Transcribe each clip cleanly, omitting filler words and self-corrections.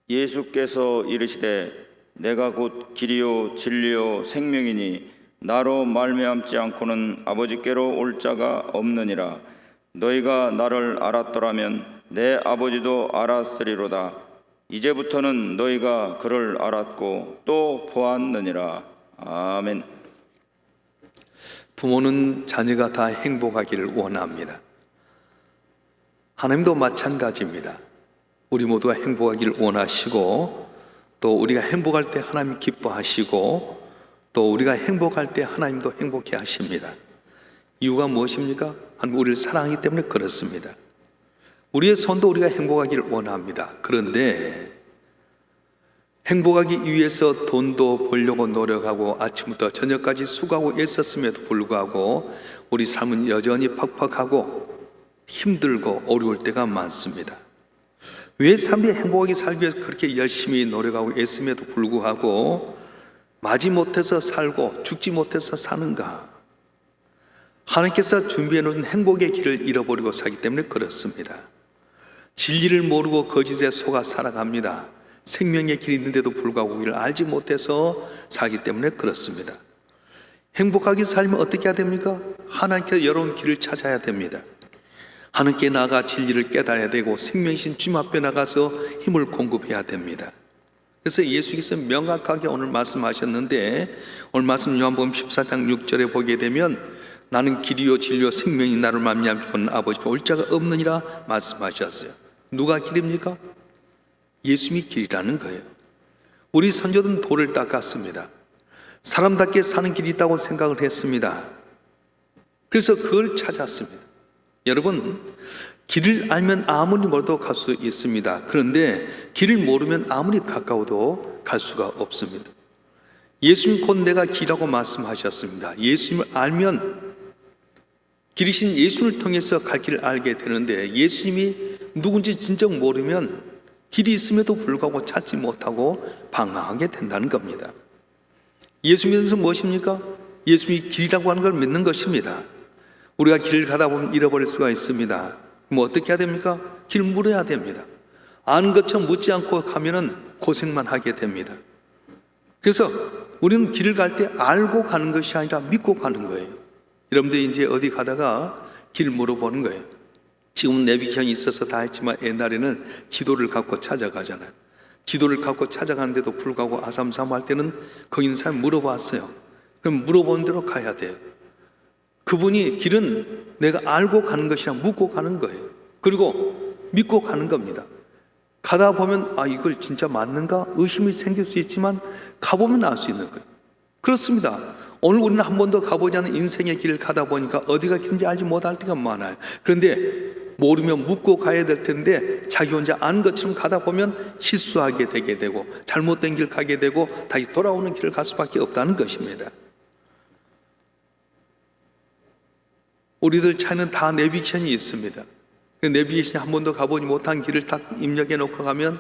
예수께서 이르시되 내가 곧 길이요 진리요 생명이니 나로 말미암지 않고는 아버지께로 올 자가 없느니라. 너희가 나를 알았더라면 내 아버지도 알았으리로다. 이제부터는 너희가 그를 알았고 또 보았느니라. 아멘. 부모는 자녀가 다 행복하기를 원합니다. 하나님도 마찬가지입니다. 우리 모두가 행복하기를 원하시고, 또 우리가 행복할 때 하나님 기뻐하시고, 또 우리가 행복할 때 하나님도 행복해 하십니다. 이유가 무엇입니까? 하나님 우리를 사랑하기 때문에 그렇습니다. 우리의 손도 우리가 행복하기를 원합니다. 그런데 행복하기 위해서 돈도 벌려고 노력하고 아침부터 저녁까지 수고하고 애썼음에도 불구하고 우리 삶은 여전히 팍팍하고 힘들고 어려울 때가 많습니다. 왜 사람들이 행복하게 살기 위해서 그렇게 열심히 노력하고 애씀에도 불구하고 마지못해서 살고 죽지 못해서 사는가? 하나님께서 준비해 놓은 행복의 길을 잃어버리고 살기 때문에 그렇습니다. 진리를 모르고 거짓에 속아 살아갑니다. 생명의 길이 있는데도 불구하고 이를 알지 못해서 살기 때문에 그렇습니다. 행복하게 살면 어떻게 해야 됩니까? 하나님께서 열어온 길을 찾아야 됩니다. 하나님께 나아가 진리를 깨달아야 되고 생명이신 주님 앞에 나가서 힘을 공급해야 됩니다. 그래서 예수께서 명확하게 오늘 말씀하셨는데, 오늘 말씀 요한복음 14장 6절에 보게 되면 나는 길이요 진리요 생명이 나를 말미암고는 아버지가 올 자가 없느니라 말씀하셨어요. 누가 길입니까? 예수님이 길이라는 거예요. 우리 선조들은 돌을 닦았습니다. 사람답게 사는 길이 있다고 생각을 했습니다. 그래서 그걸 찾았습니다. 여러분, 길을 알면 아무리 멀어도 갈 수 있습니다. 그런데 길을 모르면 아무리 가까워도 갈 수가 없습니다. 예수님 곧 내가 길이라고 말씀하셨습니다. 예수님을 알면, 길이신 예수님을 통해서 갈 길을 알게 되는데, 예수님이 누군지 진정 모르면 길이 있음에도 불구하고 찾지 못하고 방황하게 된다는 겁니다. 예수님에서 무엇입니까? 예수님이 길이라고 하는 걸 믿는 것입니다. 우리가 길을 가다 보면 잃어버릴 수가 있습니다. 뭐 어떻게 해야 됩니까? 길 물어야 됩니다. 아는 것처럼 묻지 않고 가면은 고생만 하게 됩니다. 그래서 우리는 길을 갈 때 알고 가는 것이 아니라 믿고 가는 거예요. 여러분들이 이제 어디 가다가 길 물어보는 거예요. 지금은 내비게이션이 있어서 다 했지만 옛날에는 지도를 갖고 찾아가잖아요. 지도를 갖고 찾아가는데도 불구하고 아삼삼 할 때는 거기 있는 사람 물어봤어요. 그럼 물어본 대로 가야 돼요. 그분이 길은 내가 알고 가는 것이라 묻고 가는 거예요. 그리고 믿고 가는 겁니다. 가다 보면 이걸 진짜 맞는가? 의심이 생길 수 있지만 가보면 알 수 있는 거예요. 그렇습니다. 오늘 우리는 한 번도 가보지 않은 인생의 길을 가다 보니까 어디가 길인지 알지 못할 때가 많아요. 그런데 모르면 묻고 가야 될 텐데 자기 혼자 아는 것처럼 가다 보면 실수하게 되게 되고 잘못된 길 가게 되고 다시 돌아오는 길을 갈 수밖에 없다는 것입니다. 우리들 차에는 다 내비게이션이 있습니다. 그 내비게이션이 한 번도 가보지 못한 길을 딱 입력해 놓고 가면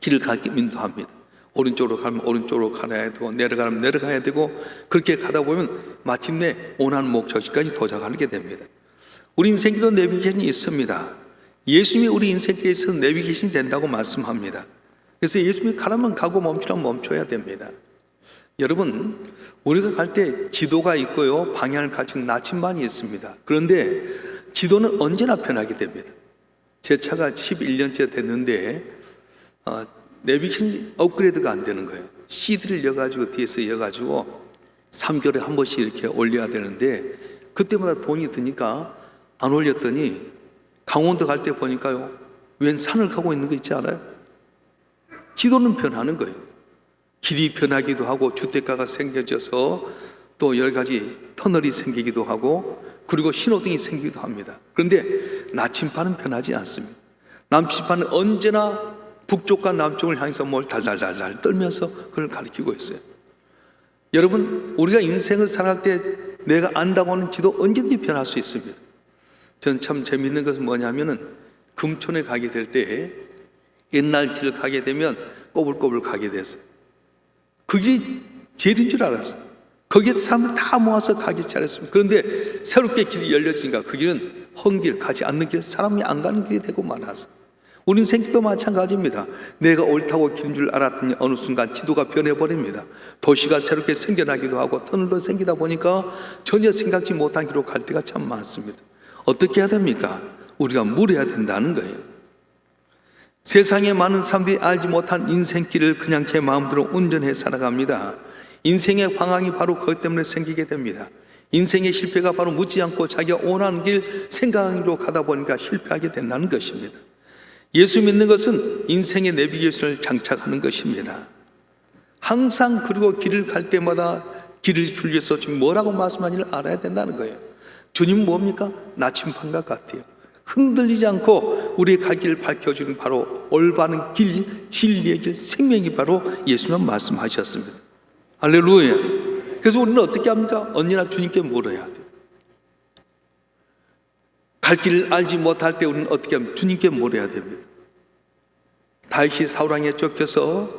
길을 가게 인도합니다. 오른쪽으로 가면 오른쪽으로 가야 되고 내려가면 내려가야 되고 그렇게 가다 보면 마침내 원하는 목적지까지 도착하게 됩니다. 우리 인생에도 내비게이션이 있습니다. 예수님이 우리 인생에 있어서 내비게이션이 된다고 말씀합니다. 그래서 예수님이 가라면 가고 멈추라면 멈춰야 됩니다. 여러분, 우리가 갈 때 지도가 있고요, 방향을 갖춘 나침반이 있습니다. 그런데 지도는 언제나 변하게 됩니다. 제 차가 11년째 됐는데 내비게이션 업그레이드가 안 되는 거예요. CD를 여가지고 뒤에서 여가지고 3개월에 한 번씩 이렇게 올려야 되는데 그때마다 돈이 드니까 안 올렸더니 강원도 갈 때 보니까요, 웬 산을 가고 있는 거 있지 않아요? 지도는 변하는 거예요. 길이 변하기도 하고 주택가가 생겨져서 또 여러 가지 터널이 생기기도 하고 그리고 신호등이 생기기도 합니다. 그런데 나침반은 변하지 않습니다. 나침반은 언제나 북쪽과 남쪽을 향해서 뭘 달달달달 떨면서 그걸 가리키고 있어요. 여러분, 우리가 인생을 살아갈 때 내가 안다고 하는 지도 언제든지 변할 수 있습니다. 저는 참 재미있는 것은 뭐냐면은 금촌에 가게 될 때 옛날 길을 가게 되면 꼬불꼬불 가게 됐어요. 그게 제일인 줄 알았어요. 거기에 사람들 다 모아서 가기 잘했습니다. 그런데 새롭게 길이 열려지니까 그 길은 헛길, 가지 않는 길, 사람이 안 가는 길이 되고 말았어요. 우리 인생도 마찬가지입니다. 내가 옳다고 길인 줄 알았더니 어느 순간 지도가 변해버립니다. 도시가 새롭게 생겨나기도 하고 터널도 생기다 보니까 전혀 생각지 못한 길로 갈 때가 참 많습니다. 어떻게 해야 됩니까? 우리가 물어야 된다는 거예요. 세상에 많은 사람들이 알지 못한 인생길을 그냥 제 마음대로 운전해 살아갑니다. 인생의 방황이 바로 그것 때문에 생기게 됩니다. 인생의 실패가 바로 묻지 않고 자기가 원하는 길, 생각하는 길로 가다 보니까 실패하게 된다는 것입니다. 예수 믿는 것은 인생의 내비게이션을 장착하는 것입니다. 항상 그리고 길을 갈 때마다 길을 주위에서 지금 뭐라고 말씀하는지를 알아야 된다는 거예요. 주님 뭡니까? 나침반과 같아요. 흔들리지 않고 우리의 갈 길을 밝혀주는 바로 올바른 길, 진리의 길, 생명이 바로 예수님 말씀하셨습니다. 할렐루야. 그래서 우리는 어떻게 합니까? 언제나 주님께 물어야 돼요. 갈 길을 알지 못할 때 우리는 어떻게 하면 주님께 물어야 됩니다. 다윗이 사울왕에 쫓겨서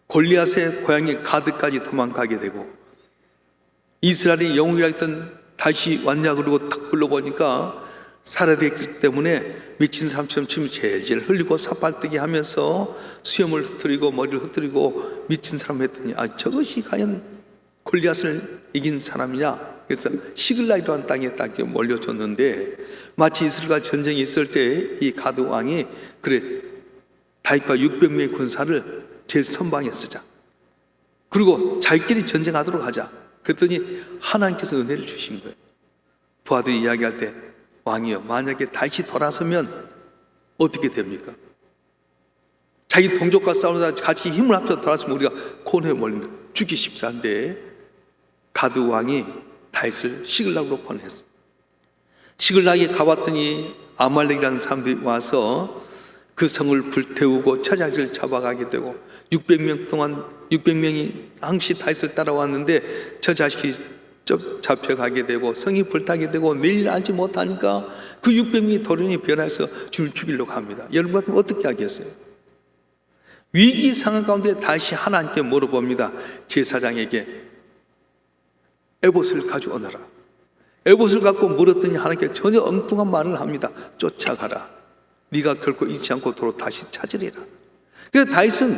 골리앗의 고향인 가드까지 도망가게 되고 이스라엘의 영웅이라 했던 다윗이 왔냐 그러고 탁 불러보니까 살해됐기 때문에 미친 사람처럼 침 질질 흘리고 사발뜨기 하면서 수염을 흩뜨리고 머리를 흩뜨리고 미친 사람 했더니 저것이 과연 골리앗을 이긴 사람이냐. 그래서 시글락이라는 땅에 딱 몰려줬는데 마치 이스라엘과 전쟁이 있을 때 이 가드 왕이 그래 다윗과 600명의 군사를 제일 선방에 쓰자. 그리고 자기끼리 전쟁하도록 하자. 그랬더니 하나님께서 은혜를 주신 거예요. 부하들이 이야기할 때 왕이여 만약에 다윗이 돌아서면 어떻게 됩니까? 자기 동족과 싸우다 같이 힘을 합쳐 돌아서면 우리가 고뇌에 몰리면 죽기 십사인데 가드 왕이 다윗을 시글락으로 보냈어. 시글락에 가봤더니 아말렉이라는 사람들이 와서 그 성을 불태우고 처자기를 잡아가게 되고 600명 동안 600명이 항시 다윗을 따라왔는데 저 자식이 잡혀가게 되고 성이 불타게 되고 내일 알지 못하니까 그 600명이 도련이 변해서 주를 죽이려고 합니다. 여러분 같으면 어떻게 하겠어요? 위기 상황 가운데 다시 하나님께 물어봅니다. 제사장에게 에봇을 가져오너라. 에봇을 갖고 물었더니 하나님께 전혀 엉뚱한 말을 합니다. 쫓아가라. 네가 결코 잊지 않고 도로 다시 찾으리라. 그래서 다윗은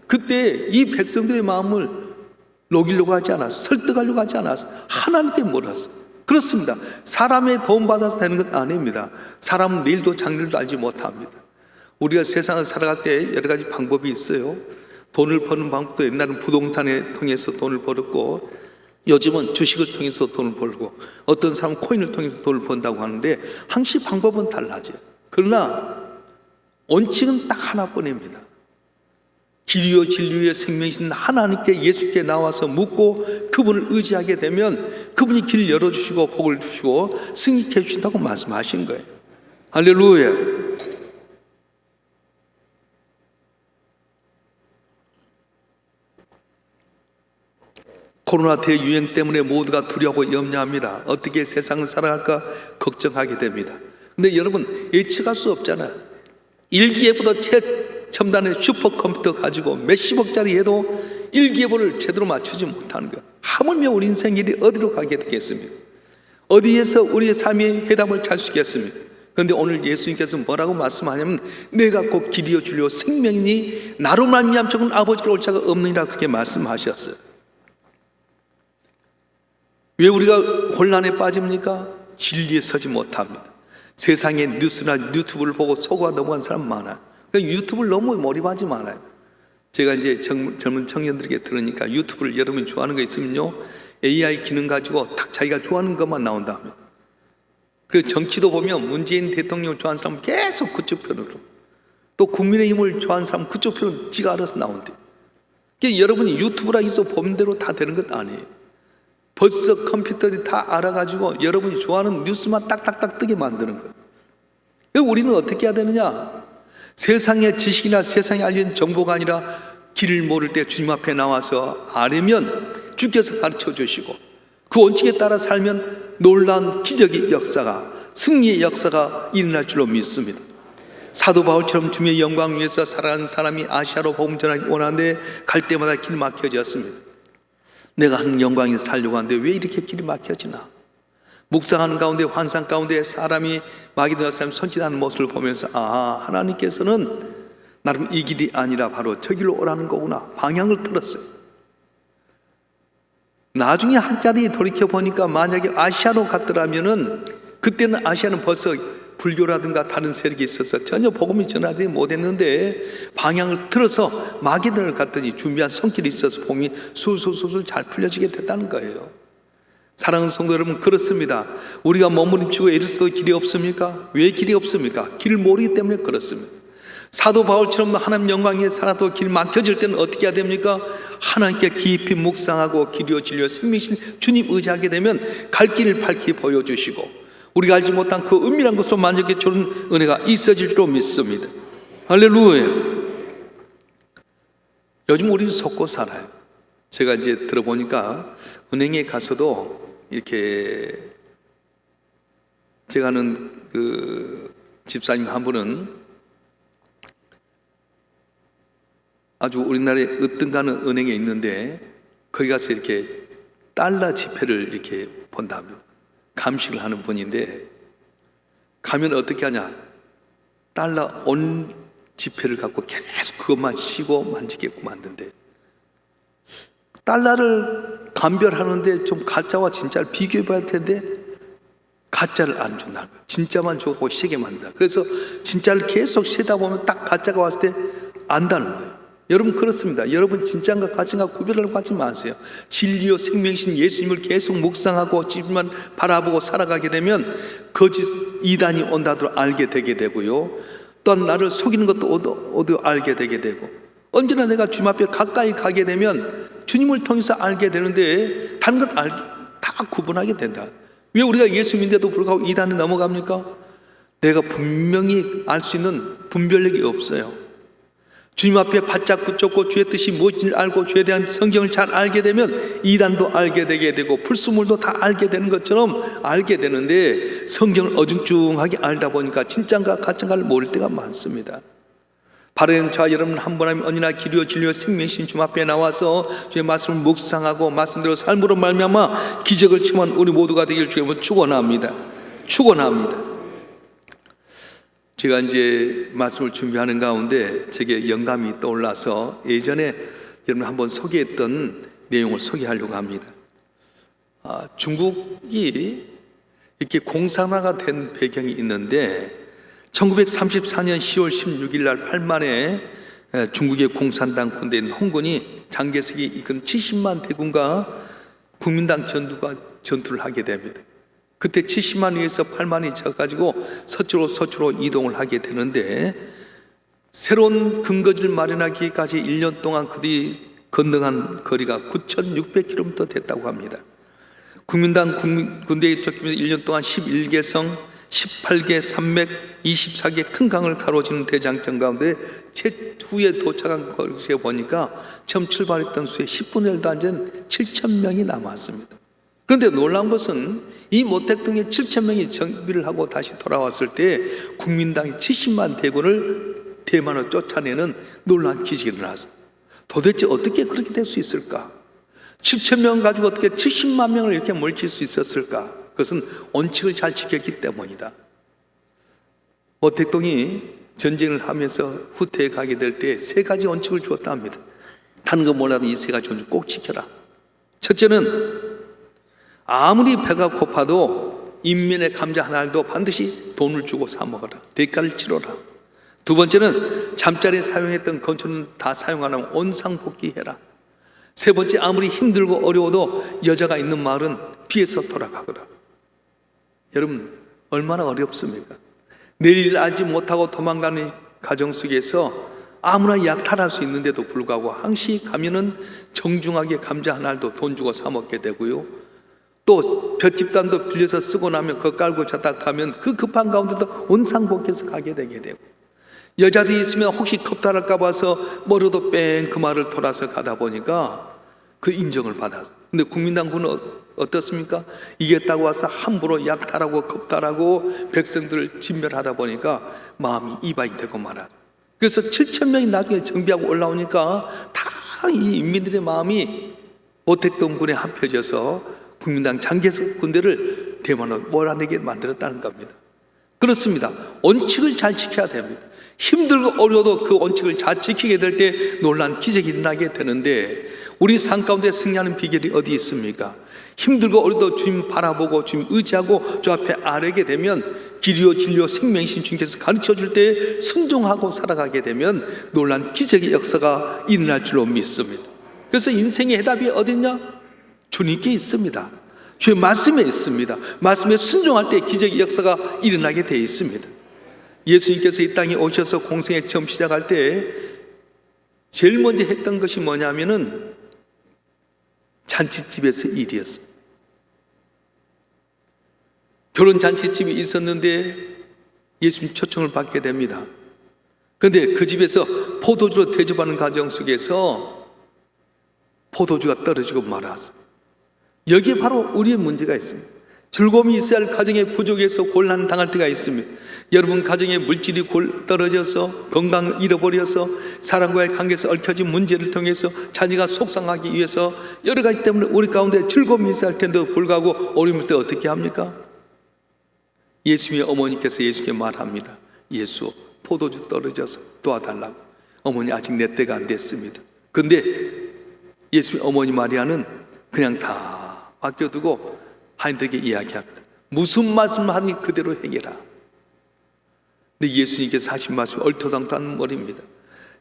그때 이 백성들의 마음을 녹이려고 하지 않았어. 설득하려고 하지 않았어. 하나님께 물었어. 그렇습니다. 사람의 도움받아서 되는 건 아닙니다. 사람은 내일도 장래도 알지 못합니다. 우리가 세상을 살아갈 때 여러 가지 방법이 있어요. 돈을 버는 방법도 옛날은 부동산을 통해서 돈을 벌었고 요즘은 주식을 통해서 돈을 벌고 어떤 사람은 코인을 통해서 돈을 번다고 하는데 항시 방법은 달라져요. 그러나 원칙은 딱 하나뿐입니다. 길이요 진리의 생명이신 하나님께 예수께 나와서 묻고 그분을 의지하게 되면 그분이 길 열어주시고 복을 주시고 승리케 해주신다고 말씀하신 거예요. 할렐루야. 코로나 대유행 때문에 모두가 두려워하고 염려합니다. 어떻게 세상을 살아갈까 걱정하게 됩니다. 근데 여러분 예측할 수 없잖아요. 일기예보도 최첨단의 슈퍼컴퓨터 가지고 몇십억짜리 해도 일기예보를 제대로 맞추지 못하는 거예요. 하물며 우리 인생길이 어디로 가게 되겠습니까? 어디에서 우리의 삶의 해답을 찾을 수 있겠습니까? 그런데 오늘 예수님께서 뭐라고 말씀하냐면 내가 곧 길이요 진리요 생명이니 나로 말미암아 적은 아버지께로 올 자가 없느니라 그렇게 말씀하셨어요. 왜 우리가 혼란에 빠집니까? 진리에 서지 못합니다. 세상의 뉴스나 유튜브를 보고 속아 넘어간 사람 많아요. 그러니까 유튜브를 너무 몰입하지 말아요. 제가 이제 젊은 청년들에게 들으니까 유튜브를 여러분이 좋아하는 거 있으면요 AI 기능 가지고 딱 자기가 좋아하는 것만 나온다 합니다. 그래서 정치도 보면 문재인 대통령을 좋아하는 사람은 계속 그쪽 편으로, 또 국민의힘을 좋아하는 사람은 그쪽 편으로 지가 알아서 나온대요. 그러니까 여러분이 유튜브라 해서 본 대로 다 되는 것 아니에요. 벌써 컴퓨터들이 다 알아가지고 여러분이 좋아하는 뉴스만 딱딱딱 뜨게 만드는 거예요. 그래서 우리는 어떻게 해야 되느냐? 세상의 지식이나 세상에 알려진 정보가 아니라 길을 모를 때 주님 앞에 나와서 알면 주께서 가르쳐 주시고 그 원칙에 따라 살면 놀라운 기적의 역사가, 승리의 역사가 일어날 줄로 믿습니다. 사도 바울처럼 주님의 영광 위해서 살아가는 사람이 아시아로 복음 전하기 원하는데 갈 때마다 길 막혀졌습니다. 내가 하는 영광에서 살려고 하는데 왜 이렇게 길이 막혀지나? 묵상하는 가운데 환상 가운데 사람이 마귀도 사람이 선진하는 모습을 보면서 하나님께서는 나름 이 길이 아니라 바로 저 길로 오라는 거구나. 방향을 틀었어요. 나중에 학자들이 돌이켜보니까 만약에 아시아로 갔더라면은 그때는 아시아는 벌써 불교라든가 다른 세력이 있어서 전혀 복음이 전하지 못했는데 방향을 틀어서 마귀들을 갔더니 준비한 손길이 있어서 복음이 술술술술 잘 풀려지게 됐다는 거예요. 사랑하는 성도 여러분, 그렇습니다. 우리가 머무름치고 에르스도 길이 없습니까? 왜 길이 없습니까? 길 모르기 때문에 그렇습니다. 사도 바울처럼 하나님 영광에 살아도 길 막혀질 때는 어떻게 해야 됩니까? 하나님께 깊이 묵상하고 길이요 진리요 생명이신 주님 의지하게 되면 갈 길을 밝히 보여주시고 우리가 알지 못한 그 은밀한 것으로 만족해 주는 은혜가 있어질 줄 믿습니다. 할렐루야. 요즘 우리는 속고 살아요. 제가 이제 들어보니까 은행에 가서도 이렇게 제가 아는 그 집사님 한 분은 아주 우리나라에 으뜸가는 은행에 있는데 거기 가서 이렇게 달러 지폐를 이렇게 본다며 감식을 하는 분인데 가면 어떻게 하냐, 달러 온 지폐를 갖고 계속 그것만 쉬고 만지게끔 만든대. 달러를 감별하는데 좀 가짜와 진짜를 비교해 봐야 할 텐데 가짜를 안 준다는 거예요. 진짜만 주고 쉬게 만든다. 그래서 진짜를 계속 쉬다 보면 딱 가짜가 왔을 때 안다는 거예요. 여러분 그렇습니다. 여러분 진짜인가 가짜인가 구별을 하지 마세요. 진리요 생명이신 예수님을 계속 묵상하고 주님만 바라보고 살아가게 되면 거짓 이단이 온다도 알게 되게 되고요. 또한 나를 속이는 것도 알게 되게 되고 언제나 내가 주님 앞에 가까이 가게 되면 주님을 통해서 알게 되는데 다른 건 다 구분하게 된다. 왜 우리가 예수님인데도 불구하고 이단에 넘어갑니까? 내가 분명히 알 수 있는 분별력이 없어요. 주님 앞에 바짝 붙잡고 주의 뜻이 무엇인지 알고 주에 대한 성경을 잘 알게 되면 이단도 알게 되게 되고 불순물도 다 알게 되는 것처럼 알게 되는데 성경을 어중중하게 알다 보니까 진짜인가 가짜인가를 모를 때가 많습니다. 바른 자 여러분 한 분 하면 언제나 길이요 진리요 생명이신 주님 앞에 나와서 주의 말씀을 묵상하고 말씀대로 삶으로 말미암아 기적을 체험한 우리 모두가 되길 주님은 축원합니다. 축원합니다. 제가 이제 말씀을 준비하는 가운데 제게 영감이 떠올라서 예전에 여러분 한번 소개했던 내용을 소개하려고 합니다. 중국이 이렇게 공산화가 된 배경이 있는데 1934년 10월 16일 날 8만에 중국의 공산당 군대인 홍군이 장개석이 이끈 70만 대군과 국민당 전투를 하게 됩니다. 그때 70만 위에서 8만이 져가지고 서초로 이동을 하게 되는데 새로운 근거지를 마련하기까지 1년 동안 그들이 건너간 거리가 9,600km 됐다고 합니다. 국민당 군대에 쫓기면서 1년 동안 11개성, 18개 산맥, 24개 큰 강을 가로지는 대장정 가운데 후에 도착한 곳에 보니까 처음 출발했던 수의 10분의 1도 안 된 7,000명이 남았습니다. 그런데 놀라운 것은 이 모택동에 7,000명이 정비를 하고 다시 돌아왔을 때 국민당이 70만 대군을 대만으로 쫓아내는 놀라운 기적이 일어났어요. 도대체 어떻게 그렇게 될 수 있을까? 7,000명 가지고 어떻게 70만 명을 이렇게 물칠 수 있었을까? 그것은 원칙을 잘 지켰기 때문이다. 모택동이 전쟁을 하면서 후퇴해 가게 될 때 세 가지 원칙을 주었다 합니다. 다른 거 몰라도 이 세 가지 원칙 꼭 지켜라. 첫째는 아무리 배가 고파도 인면의 감자 한 알도 반드시 돈을 주고 사 먹어라. 대가를 치러라. 두 번째는 잠자리에 사용했던 건초는 다 사용 안 하면 원상복귀해라. 세 번째, 아무리 힘들고 어려워도 여자가 있는 마을은 피해서 돌아가거라. 여러분 얼마나 어렵습니까? 내일 알지 못하고 도망가는 가정 속에서 아무나 약탈할 수 있는데도 불구하고 항시 가면은 정중하게 감자 한 알도 돈 주고 사 먹게 되고요. 또 볏집단도 빌려서 쓰고 나면 그거 깔고 잤다 가면 그 급한 가운데도 원상복귀해서 가게 되게 되고 여자들이 있으면 혹시 겁탈할까 봐서 머리도 뺑 그 말을 돌아서 가다 보니까 그 인정을 받아서. 근데 국민당군은 어떻습니까? 이겼다고 와서 함부로 약탈하고 겁탈하고 백성들을 진멸하다 보니까 마음이 이반이 되고 말아. 그래서 7,000명이 나중에 정비하고 올라오니까 다 이 인민들의 마음이 모택동군에 합해져서 국민당 장개석 군대를 대만을 몰아내게 만들었다는 겁니다. 그렇습니다. 원칙을 잘 지켜야 됩니다. 힘들고 어려워도 그 원칙을 잘 지키게 될 때 놀라운 기적이 일어나게 되는데, 우리 삶 가운데 승리하는 비결이 어디 있습니까? 힘들고 어려도 주님 바라보고 주님 의지하고 주 앞에 아뢰게 되면, 길이요 진리요 생명이신 주님께서 가르쳐 줄 때 순종하고 살아가게 되면 놀라운 기적의 역사가 일어날 줄로 믿습니다. 그래서 인생의 해답이 어딨냐? 주님께 있습니다. 주의 말씀에 있습니다. 말씀에 순종할 때 기적의 역사가 일어나게 되어 있습니다. 예수님께서 이 땅에 오셔서 공생애 처음 시작할 때 제일 먼저 했던 것이 뭐냐면은 잔치집에서 일이었어요. 결혼잔치집이 있었는데 예수님 초청을 받게 됩니다. 그런데 그 집에서 포도주로 대접하는 과정 속에서 포도주가 떨어지고 말았어요. 여기에 바로 우리의 문제가 있습니다. 즐거움이 있어야 할 가정의 부족에서 곤란 당할 때가 있습니다. 여러분 가정의 물질이 떨어져서 건강을 잃어버려서 사람과의 관계에서 얽혀진 문제를 통해서 자녀가 속상하기 위해서 여러 가지 때문에 우리 가운데 즐거움이 있어야 할 텐데도 불구하고 어려울 때 어떻게 합니까? 예수님의 어머니께서 예수께 말합니다. 예수, 포도주 떨어져서 도와달라고. 어머니 아직 내 때가 안 됐습니다. 근데 예수님의 어머니 마리아는 그냥 다 맡겨두고 하인들에게 이야기합니다. 무슨 말씀을 하니 그대로 행해라. 근데 예수님께서 하신 말씀이 얼토당토한 말입니다.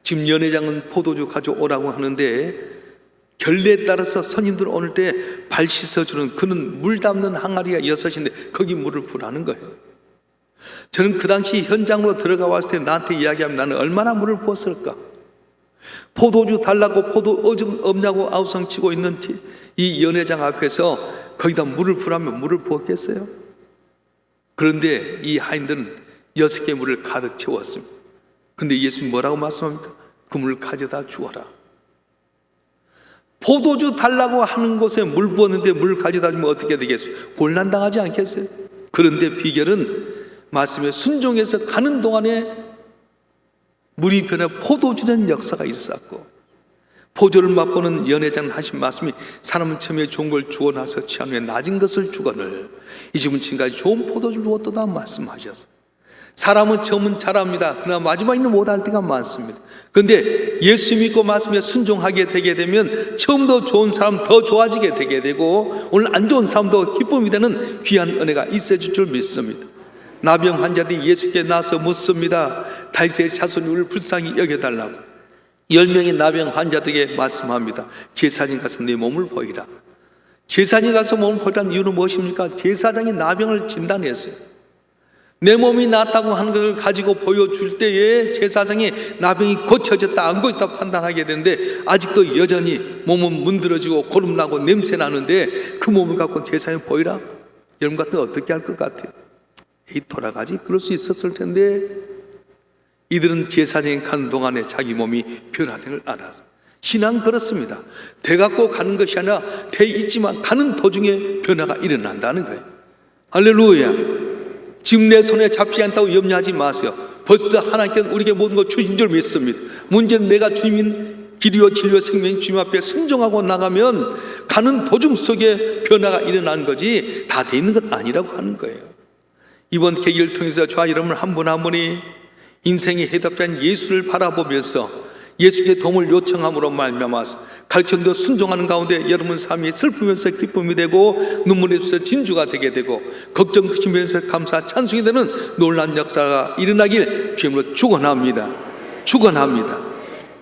지금 연회장은 포도주 가져오라고 하는데 결례에 따라서 선임들 오늘 때 발 씻어주는 그는 물 담는 항아리가 6인데 거기 물을 부라는 거예요. 저는 그 당시 현장으로 들어가 왔을 때 나한테 이야기하면 나는 얼마나 물을 부었을까? 포도주 달라고 포도 없냐고 아우성치고 있는 이 연회장 앞에서 거기다 물을 부라면 물을 부었겠어요? 그런데 이 하인들은 6개 물을 가득 채웠습니다. 그런데 예수님 뭐라고 말씀합니까? 그 물을 가져다 주어라. 포도주 달라고 하는 곳에 물 부었는데 물 가져다 주면 어떻게 되겠어요? 곤란당하지 않겠어요? 그런데 비결은 말씀에 순종해서 가는 동안에 물이 변해 포도주된 역사가 일어났고, 포도를 맛보는 연회장 하신 말씀이 사람은 처음에 좋은 걸 주고 나서 취한 후에 낮은 것을 주거늘 이 집은 지금까지 좋은 포도주를 주었도다 말씀하셨어요. 사람은 처음은 잘합니다. 그러나 마지막에는 못할 때가 많습니다. 그런데 예수 믿고 말씀에 순종하게 되게 되면 처음도 좋은 사람 더 좋아지게 되게 되고 오늘 안 좋은 사람도 기쁨이 되는 귀한 은혜가 있어질 줄 믿습니다. 나병 환자들이 예수께 나서 묻습니다. 다윗의 자손이 우리를 불쌍히 여겨달라고. 10명의 나병 환자들에게 말씀합니다. 제사장 가서 내 몸을 보이라. 제사장이 가서 몸을 보이라는 이유는 무엇입니까? 제사장이 나병을 진단했어요. 내 몸이 낫다고 하는 것을 가지고 보여줄 때에 제사장이 나병이 고쳐졌다 안 고쳤다 판단하게 되는데 아직도 여전히 몸은 문드러지고 고름나고 냄새나는데 그 몸을 갖고 제사장이 보이라? 여러분 같으면 어떻게 할 것 같아요? 이 돌아가지? 그럴 수 있었을 텐데 이들은 제사장이 가는 동안에 자기 몸이 변화된 걸 알아서. 신앙은 그렇습니다. 돼 갖고 가는 것이 아니라 돼 있지만 가는 도중에 변화가 일어난다는 거예요. 할렐루야. 지금 내 손에 잡지 않다고 염려하지 마세요. 벌써 하나님께서 우리에게 모든 것 주신 줄 믿습니다. 문제는 내가 주님인 길이요 진리요 생명인 주님 앞에 순종하고 나가면 가는 도중 속에 변화가 일어나는 거지 다 돼 있는 것 아니라고 하는 거예요. 이번 계기를 통해서 저와 여러분 한 분 한 분이 인생의 해답된 예수를 바라보면서 예수께 도움을 요청함으로 말미암아서 가르침도 순종하는 가운데 여러분 삶이 슬프면서 기쁨이 되고 눈물에서 진주가 되게 되고 걱정 그치면서 감사 찬송이 되는 놀라운 역사가 일어나길 주님으로 축원합니다. 축원합니다.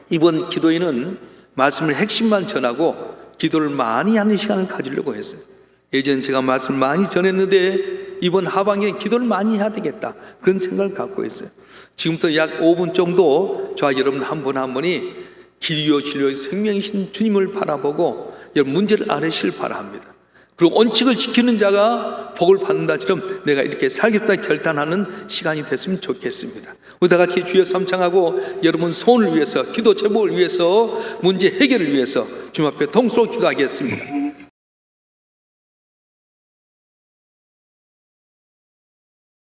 이번 기도회는 말씀을 핵심만 전하고 기도를 많이 하는 시간을 가지려고 했어요. 예전 제가 말씀을 많이 전했는데 이번 하반기에 기도를 많이 해야 되겠다 그런 생각을 갖고 있어요. 지금부터 약 5분 정도 저와 여러분 한 분 한 분이 길이요 진리요 생명이신 주님을 바라보고 여러분 문제를 아뢰시길 바랍니다. 그리고 원칙을 지키는 자가 복을 받는다처럼 내가 이렇게 살겠다 결단하는 시간이 됐으면 좋겠습니다. 우리 다 같이 주여 삼창하고 여러분 소원을 위해서 기도 제목을 위해서 문제 해결을 위해서 주님 앞에 동서로 기도하겠습니다.